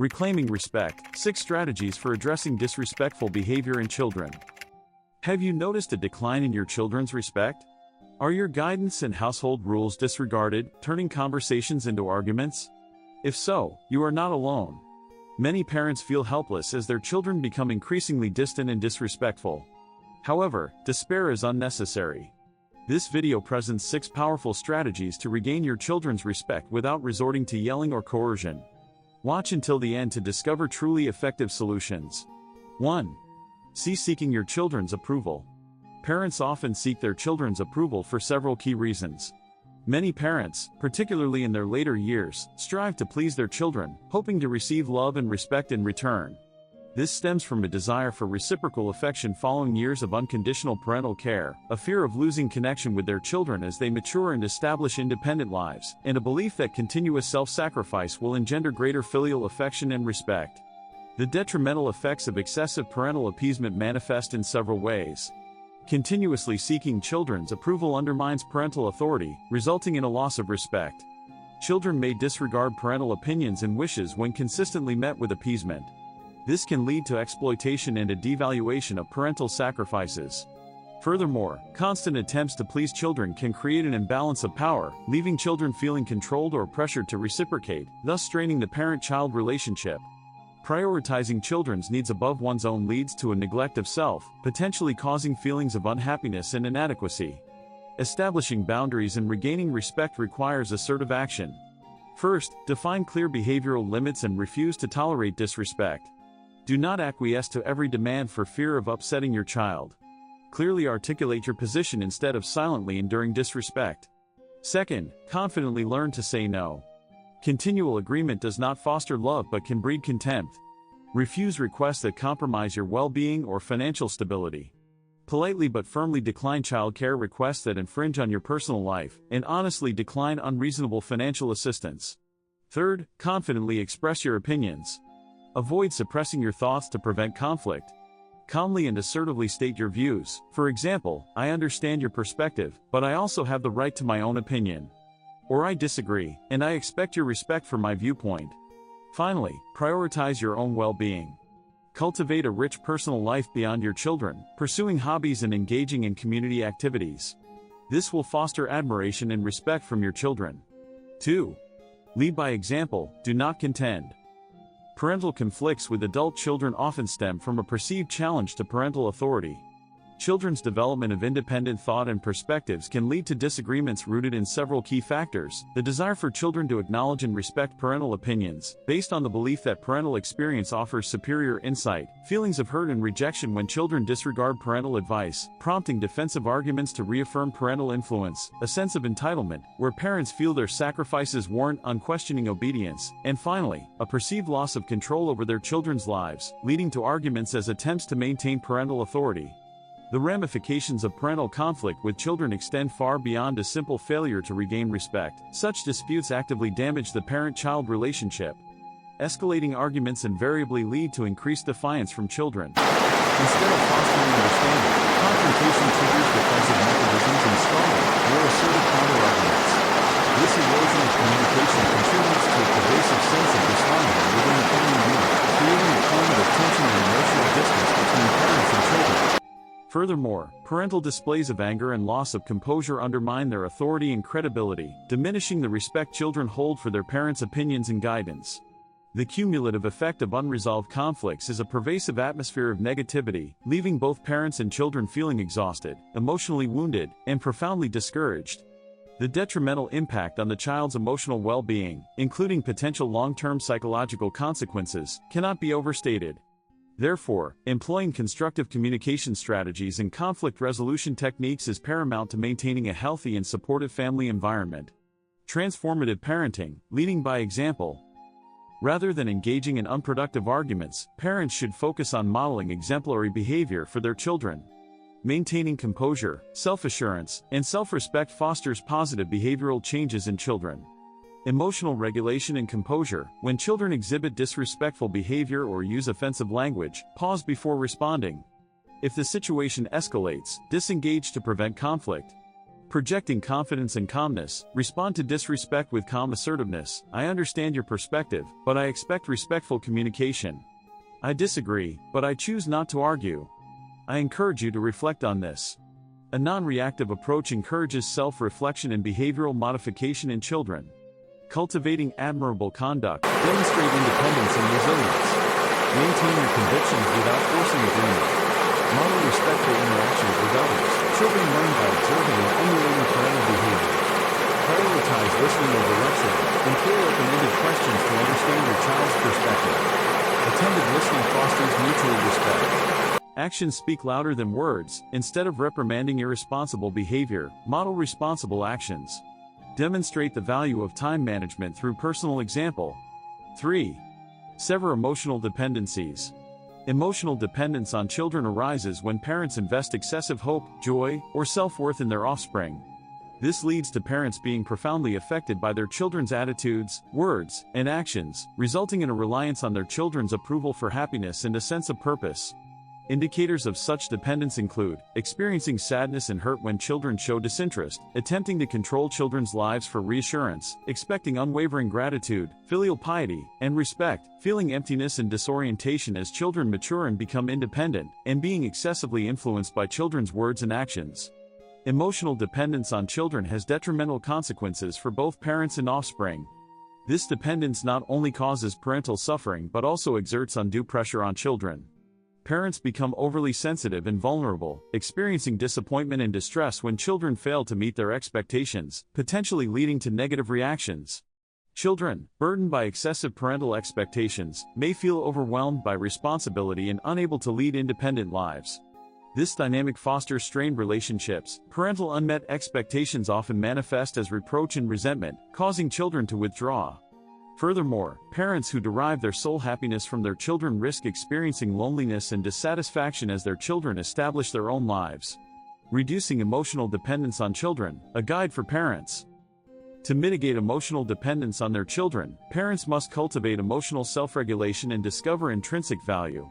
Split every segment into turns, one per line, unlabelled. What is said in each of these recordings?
Reclaiming respect: 6 strategies for addressing disrespectful behavior in children. Have you noticed a decline in your children's respect? Are your guidance and household rules disregarded, turning conversations into arguments? If so, you are not alone. Many parents feel helpless as their children become increasingly distant and disrespectful. However, despair is unnecessary. This video presents 6 powerful strategies to regain your children's respect without resorting to yelling or coercion. Watch until the end to discover truly effective solutions. 1. Cease seeking your children's approval. Parents often seek their children's approval for several key reasons. Many parents, particularly in their later years, strive to please their children, hoping to receive love and respect in return. This stems from a desire for reciprocal affection following years of unconditional parental care, a fear of losing connection with their children as they mature and establish independent lives, and a belief that continuous self-sacrifice will engender greater filial affection and respect. The detrimental effects of excessive parental appeasement manifest in several ways. Continuously seeking children's approval undermines parental authority, resulting in a loss of respect. Children may disregard parental opinions and wishes when consistently met with appeasement. This can lead to exploitation and a devaluation of parental sacrifices. Furthermore, constant attempts to please children can create an imbalance of power, leaving children feeling controlled or pressured to reciprocate, thus straining the parent-child relationship. Prioritizing children's needs above one's own leads to a neglect of self, potentially causing feelings of unhappiness and inadequacy. Establishing boundaries and regaining respect requires assertive action. First, define clear behavioral limits and refuse to tolerate disrespect. Do not acquiesce to every demand for fear of upsetting your child. Clearly articulate your position instead of silently enduring disrespect. Second, confidently learn to say no. Continual agreement does not foster love but can breed contempt. Refuse requests that compromise your well-being or financial stability. Politely but firmly decline childcare requests that infringe on your personal life, and honestly decline unreasonable financial assistance. Third, confidently express your opinions. Avoid suppressing your thoughts to prevent conflict. Calmly and assertively state your views. For example, I understand your perspective, but I also have the right to my own opinion. Or I disagree, and I expect your respect for my viewpoint. Finally, prioritize your own well-being. Cultivate a rich personal life beyond your children, pursuing hobbies and engaging in community activities. This will foster admiration and respect from your children. 2. Lead by example, do not contend. Parental conflicts with adult children often stem from a perceived challenge to parental authority. Children's development of independent thought and perspectives can lead to disagreements rooted in several key factors: the desire for children to acknowledge and respect parental opinions, based on the belief that parental experience offers superior insight; feelings of hurt and rejection when children disregard parental advice, prompting defensive arguments to reaffirm parental influence; a sense of entitlement, where parents feel their sacrifices warrant unquestioning obedience; and finally, a perceived loss of control over their children's lives, leading to arguments as attempts to maintain parental authority. The ramifications of parental conflict with children extend far beyond a simple failure to regain respect. Such disputes actively damage the parent-child relationship. Escalating arguments invariably lead to increased defiance from children. Instead of fostering understanding, confrontation triggers defensive mechanisms and stronger, more assertive counter-arguments. This erosion of communication contributes to a pervasive sense of disharmony within the family unit, creating a climate of tension and emotional distance between parents and children. Furthermore, parental displays of anger and loss of composure undermine their authority and credibility, diminishing the respect children hold for their parents' opinions and guidance. The cumulative effect of unresolved conflicts is a pervasive atmosphere of negativity, leaving both parents and children feeling exhausted, emotionally wounded, and profoundly discouraged. The detrimental impact on the child's emotional well-being, including potential long-term psychological consequences, cannot be overstated. Therefore, employing constructive communication strategies and conflict resolution techniques is paramount to maintaining a healthy and supportive family environment. Transformative parenting, leading by example. Rather than engaging in unproductive arguments, parents should focus on modeling exemplary behavior for their children. Maintaining composure, self-assurance, and self-respect fosters positive behavioral changes in children. Emotional regulation and composure. When children exhibit disrespectful behavior or use offensive language, pause before responding. If the situation escalates, disengage to prevent conflict. Projecting confidence and calmness, respond to disrespect with calm assertiveness. I understand your perspective, but I expect respectful communication. I disagree, but I choose not to argue. I encourage you to reflect on this. A non-reactive approach encourages self-reflection and behavioral modification in children. Cultivating admirable conduct, demonstrate independence and resilience. Maintain your convictions without forcing agreement. Model respectful interactions with others. Children learn by observing and emulating parental behavior. Prioritize listening over lecturing. Employ open-ended questions to understand your child's perspective. Attentive listening fosters mutual respect. Actions speak louder than words. Instead of reprimanding irresponsible behavior, model responsible actions. Demonstrate the value of time management through personal example. 3. Sever emotional dependencies. Emotional dependence on children arises when parents invest excessive hope, joy, or self-worth in their offspring. This leads to parents being profoundly affected by their children's attitudes, words, and actions, resulting in a reliance on their children's approval for happiness and a sense of purpose. Indicators of such dependence include experiencing sadness and hurt when children show disinterest, attempting to control children's lives for reassurance, expecting unwavering gratitude, filial piety, and respect, feeling emptiness and disorientation as children mature and become independent, and being excessively influenced by children's words and actions. Emotional dependence on children has detrimental consequences for both parents and offspring. This dependence not only causes parental suffering but also exerts undue pressure on children. Parents become overly sensitive and vulnerable, experiencing disappointment and distress when children fail to meet their expectations, potentially leading to negative reactions. Children, burdened by excessive parental expectations, may feel overwhelmed by responsibility and unable to lead independent lives. This dynamic fosters strained relationships. Parental unmet expectations often manifest as reproach and resentment, causing children to withdraw. Furthermore, parents who derive their sole happiness from their children risk experiencing loneliness and dissatisfaction as their children establish their own lives. Reducing emotional dependence on children, a guide for parents. To mitigate emotional dependence on their children, parents must cultivate emotional self-regulation and discover intrinsic value.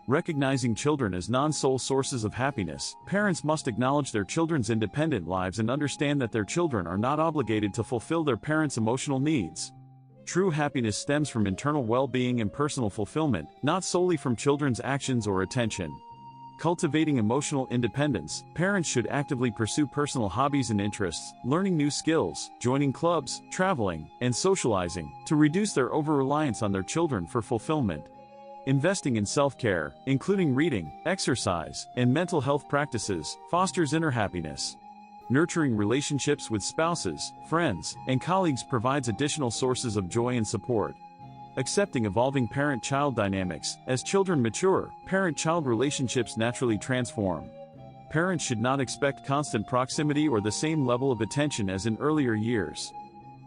Recognizing children as non-sole sources of happiness, parents must acknowledge their children's independent lives and understand that their children are not obligated to fulfill their parents' emotional needs. True happiness stems from internal well-being and personal fulfillment, not solely from children's actions or attention. Cultivating emotional independence, parents should actively pursue personal hobbies and interests, learning new skills, joining clubs, traveling, and socializing, to reduce their over-reliance on their children for fulfillment. Investing in self-care, including reading, exercise, and mental health practices, fosters inner happiness. Nurturing relationships with spouses, friends, and colleagues provides additional sources of joy and support. Accepting evolving parent-child dynamics. As children mature, parent-child relationships naturally transform. Parents should not expect constant proximity or the same level of attention as in earlier years.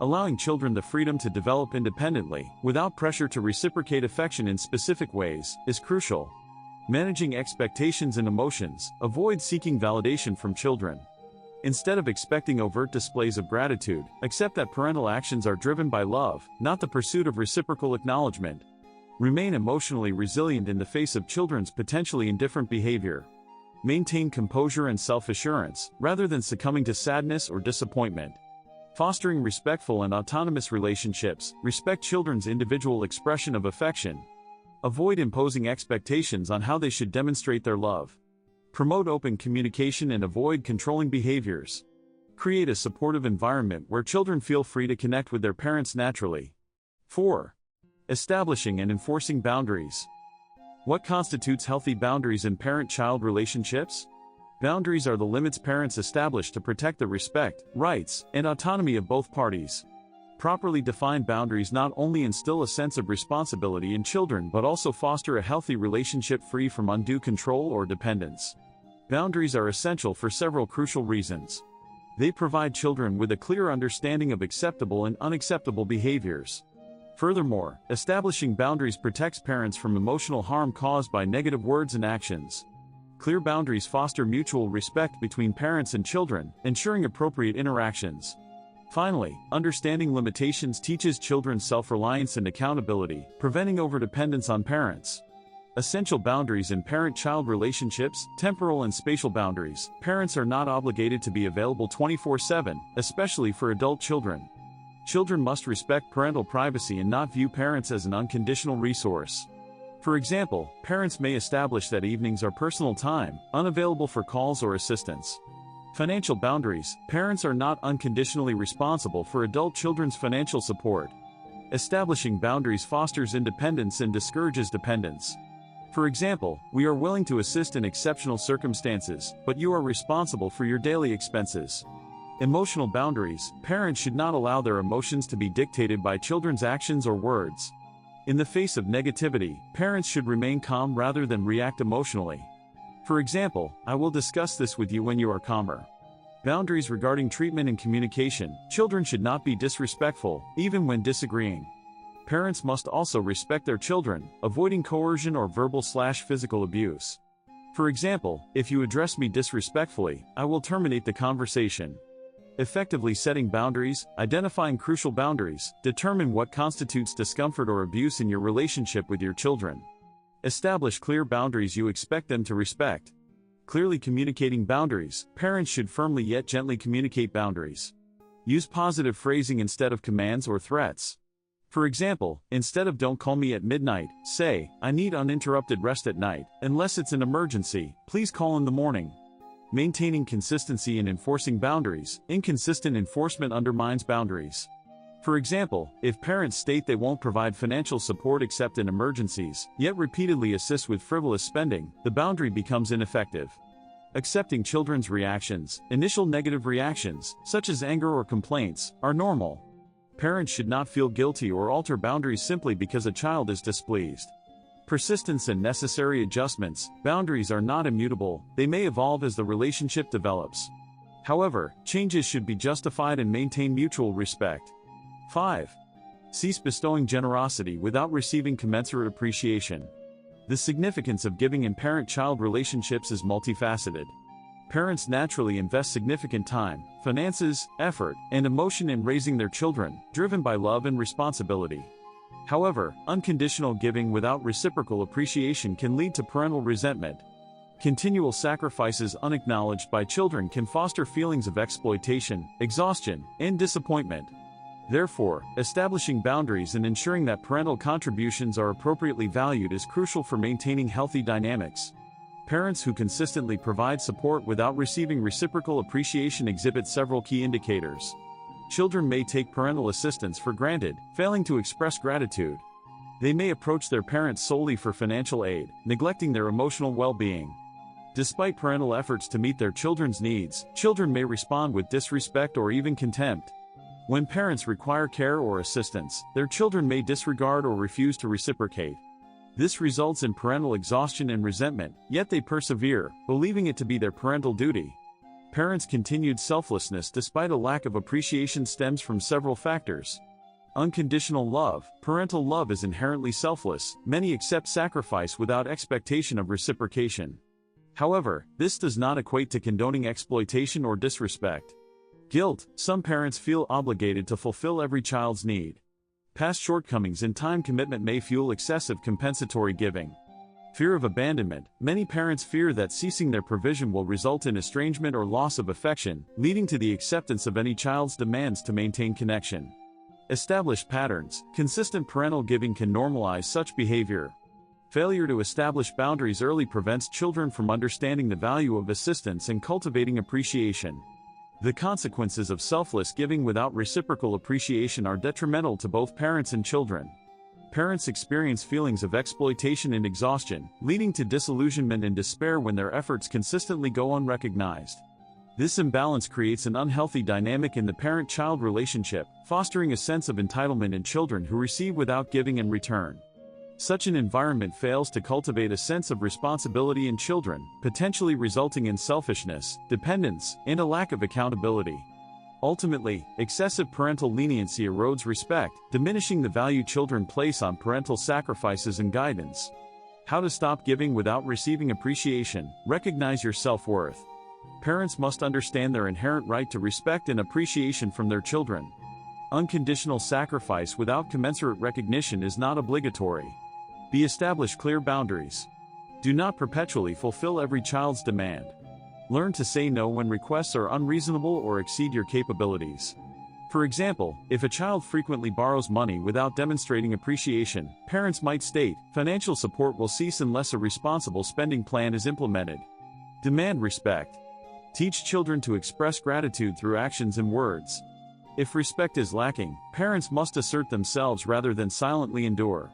Allowing children the freedom to develop independently, without pressure to reciprocate affection in specific ways, is crucial. Managing expectations and emotions. Avoid seeking validation from children. Instead of expecting overt displays of gratitude, accept that parental actions are driven by love, not the pursuit of reciprocal acknowledgement. Remain emotionally resilient in the face of children's potentially indifferent behavior. Maintain composure and self-assurance, rather than succumbing to sadness or disappointment. Fostering respectful and autonomous relationships. Respect children's individual expression of affection. Avoid imposing expectations on how they should demonstrate their love. Promote open communication and avoid controlling behaviors. Create a supportive environment where children feel free to connect with their parents naturally. 4. Establishing and enforcing boundaries. What constitutes healthy boundaries in parent-child relationships? Boundaries are the limits parents establish to protect the respect, rights, and autonomy of both parties. Properly defined boundaries not only instill a sense of responsibility in children but also foster a healthy relationship free from undue control or dependence. Boundaries are essential for several crucial reasons. They provide children with a clear understanding of acceptable and unacceptable behaviors. Furthermore, establishing boundaries protects parents from emotional harm caused by negative words and actions. Clear boundaries foster mutual respect between parents and children, ensuring appropriate interactions. Finally, understanding limitations teaches children self-reliance and accountability, preventing overdependence on parents. Essential boundaries in parent-child relationships, temporal and spatial boundaries. Parents are not obligated to be available 24/7, especially for adult children. Children must respect parental privacy and not view parents as an unconditional resource. For example, parents may establish that evenings are personal time, unavailable for calls or assistance. Financial boundaries. Parents are not unconditionally responsible for adult children's financial support. Establishing boundaries fosters independence and discourages dependence. For example, we are willing to assist in exceptional circumstances, but you are responsible for your daily expenses. Emotional boundaries. Parents should not allow their emotions to be dictated by children's actions or words. In the face of negativity, parents should remain calm rather than react emotionally. For example, I will discuss this with you when you are calmer. Boundaries regarding treatment and communication. Children should not be disrespectful, even when disagreeing. Parents must also respect their children, avoiding coercion or verbal/physical abuse. For example, if you address me disrespectfully, I will terminate the conversation. Effectively setting boundaries, identifying crucial boundaries, determine what constitutes discomfort or abuse in your relationship with your children. Establish clear boundaries you expect them to respect. Clearly communicating boundaries. Parents should firmly yet gently communicate boundaries. Use positive phrasing instead of commands or threats. For example, instead of "don't call me at midnight," say, "I need uninterrupted rest at night. Unless it's an emergency, please call in the morning." Maintaining consistency in enforcing boundaries. Inconsistent enforcement undermines boundaries. For example, if parents state they won't provide financial support except in emergencies, yet repeatedly assist with frivolous spending, the boundary becomes ineffective. Accepting children's reactions. Initial negative reactions, such as anger or complaints, are normal. Parents should not feel guilty or alter boundaries simply because a child is displeased. Persistence and necessary adjustments. Boundaries are not immutable, they may evolve as the relationship develops. However, changes should be justified and maintain mutual respect. 5. Cease bestowing generosity without receiving commensurate appreciation. The significance of giving in parent-child relationships is multifaceted. Parents naturally invest significant time, finances, effort, and emotion in raising their children, driven by love and responsibility. However, unconditional giving without reciprocal appreciation can lead to parental resentment. Continual sacrifices unacknowledged by children can foster feelings of exploitation, exhaustion, and disappointment. Therefore, establishing boundaries and ensuring that parental contributions are appropriately valued is crucial for maintaining healthy dynamics. Parents who consistently provide support without receiving reciprocal appreciation exhibit several key indicators. Children may take parental assistance for granted, failing to express gratitude. They may approach their parents solely for financial aid, neglecting their emotional well-being. Despite parental efforts to meet their children's needs, children may respond with disrespect or even contempt. When parents require care or assistance, their children may disregard or refuse to reciprocate. This results in parental exhaustion and resentment, yet they persevere, believing it to be their parental duty. Parents' continued selflessness despite a lack of appreciation stems from several factors. Unconditional love. Parental love is inherently selfless. Many accept sacrifice without expectation of reciprocation. However, this does not equate to condoning exploitation or disrespect. Guilt. Some parents feel obligated to fulfill every child's need. Past shortcomings in time commitment may fuel excessive compensatory giving. Fear of abandonment. Many parents fear that ceasing their provision will result in estrangement or loss of affection, leading to the acceptance of any child's demands to maintain connection. Established patterns. Consistent parental giving can normalize such behavior. Failure to establish boundaries early prevents children from understanding the value of assistance and cultivating appreciation. The consequences of selfless giving without reciprocal appreciation are detrimental to both parents and children. Parents experience feelings of exploitation and exhaustion, leading to disillusionment and despair when their efforts consistently go unrecognized. This imbalance creates an unhealthy dynamic in the parent-child relationship, fostering a sense of entitlement in children who receive without giving in return. Such an environment fails to cultivate a sense of responsibility in children, potentially resulting in selfishness, dependence, and a lack of accountability. Ultimately, excessive parental leniency erodes respect, diminishing the value children place on parental sacrifices and guidance. How to stop giving without receiving appreciation. Recognize your self-worth. Parents must understand their inherent right to respect and appreciation from their children. Unconditional sacrifice without commensurate recognition is not obligatory. Establish clear boundaries. Do not perpetually fulfill every child's demand. Learn to say no when requests are unreasonable or exceed your capabilities. For example, if a child frequently borrows money without demonstrating appreciation, parents might state, financial support will cease unless a responsible spending plan is implemented. Demand respect. Teach children to express gratitude through actions and words. If respect is lacking, parents must assert themselves rather than silently endure.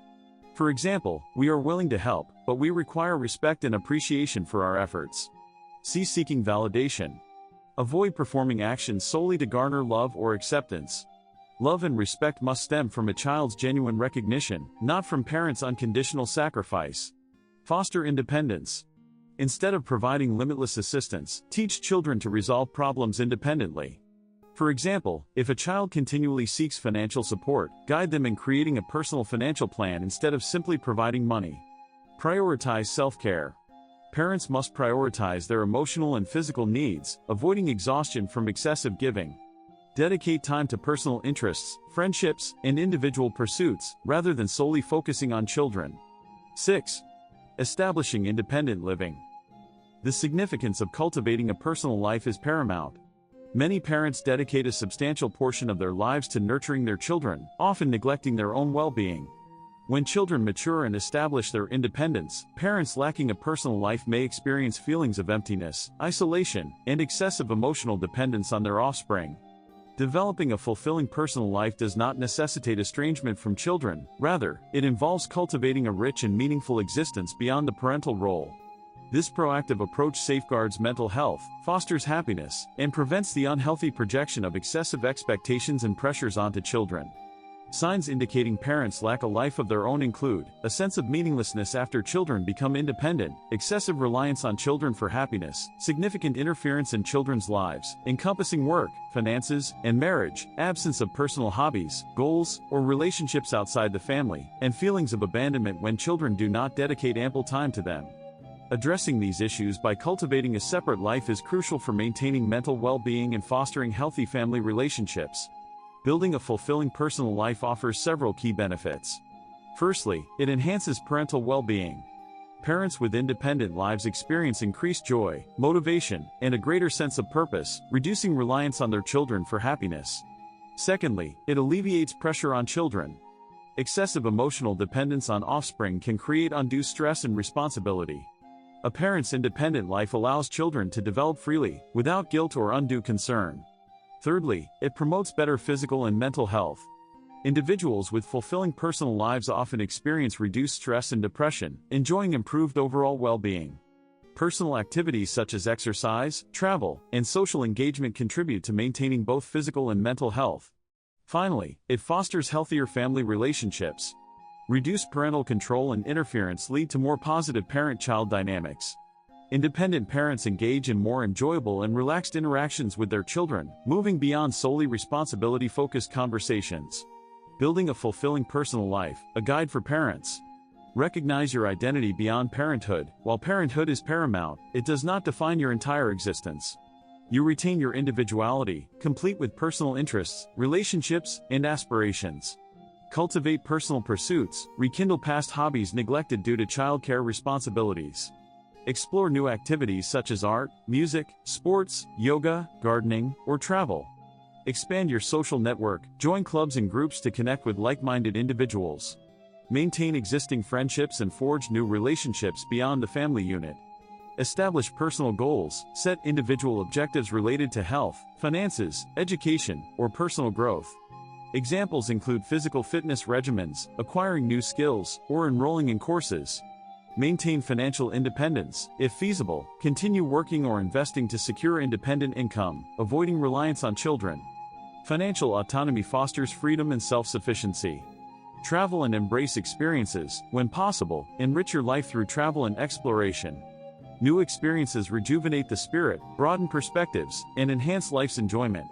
For example, we are willing to help, but we require respect and appreciation for our efforts. Cease seeking validation. Avoid performing actions solely to garner love or acceptance. Love and respect must stem from a child's genuine recognition, not from parents' unconditional sacrifice. Foster independence. Instead of providing limitless assistance, teach children to resolve problems independently. For example, if a child continually seeks financial support, guide them in creating a personal financial plan instead of simply providing money. Prioritize self-care. Parents must prioritize their emotional and physical needs, avoiding exhaustion from excessive giving. Dedicate time to personal interests, friendships, and individual pursuits, rather than solely focusing on children. 6. Establishing independent living. The significance of cultivating a personal life is paramount. Many parents dedicate a substantial portion of their lives to nurturing their children, often neglecting their own well-being. When children mature and establish their independence, parents lacking a personal life may experience feelings of emptiness, isolation, and excessive emotional dependence on their offspring. Developing a fulfilling personal life does not necessitate estrangement from children, rather, it involves cultivating a rich and meaningful existence beyond the parental role. This proactive approach safeguards mental health, fosters happiness, and prevents the unhealthy projection of excessive expectations and pressures onto children. Signs indicating parents lack a life of their own include a sense of meaninglessness after children become independent, excessive reliance on children for happiness, significant interference in children's lives, encompassing work, finances, and marriage, absence of personal hobbies, goals, or relationships outside the family, and feelings of abandonment when children do not dedicate ample time to them. Addressing these issues by cultivating a separate life is crucial for maintaining mental well-being and fostering healthy family relationships. Building a fulfilling personal life offers several key benefits. Firstly, it enhances parental well-being. Parents with independent lives experience increased joy, motivation, and a greater sense of purpose, reducing reliance on their children for happiness. Secondly, it alleviates pressure on children. Excessive emotional dependence on offspring can create undue stress and responsibility. A parent's independent life allows children to develop freely, without guilt or undue concern. Thirdly, it promotes better physical and mental health. Individuals with fulfilling personal lives often experience reduced stress and depression, enjoying improved overall well-being. Personal activities such as exercise, travel, and social engagement contribute to maintaining both physical and mental health. Finally, it fosters healthier family relationships. Reduced parental control and interference lead to more positive parent-child dynamics. Independent parents engage in more enjoyable and relaxed interactions with their children, moving beyond solely responsibility-focused conversations. Building a fulfilling personal life, a guide for parents. Recognize your identity beyond parenthood. While parenthood is paramount, it does not define your entire existence. You retain your individuality, complete with personal interests, relationships, and aspirations. Cultivate personal pursuits, rekindle past hobbies neglected due to childcare responsibilities. Explore new activities such as art, music, sports, yoga, gardening, or travel. Expand your social network, join clubs and groups to connect with like-minded individuals. Maintain existing friendships and forge new relationships beyond the family unit. Establish personal goals, set individual objectives related to health, finances, education, or personal growth. Examples include physical fitness regimens, acquiring new skills, or enrolling in courses. Maintain financial independence. If feasible, continue working or investing to secure independent income, avoiding reliance on children. Financial autonomy fosters freedom and self-sufficiency. Travel and embrace experiences. When possible, enrich your life through travel and exploration. New experiences rejuvenate the spirit, broaden perspectives, and enhance life's enjoyment.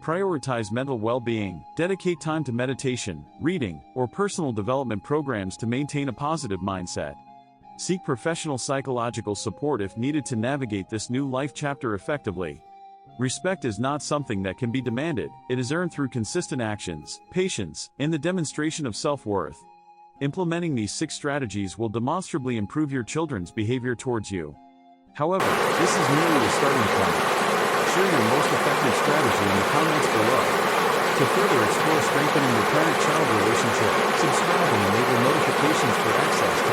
Prioritize mental well-being. Dedicate time to meditation, reading, or personal development programs to maintain a positive mindset. Seek professional psychological support if needed to navigate this new life chapter effectively. Respect is not something that can be demanded, it is earned through consistent actions, patience, and the demonstration of self-worth. Implementing these 6 strategies will demonstrably improve your children's behavior towards you. However, this is merely a starting point. Share your most effective strategy in the comments below. To further explore strengthening your parent-child relationship, subscribe and enable notifications for access to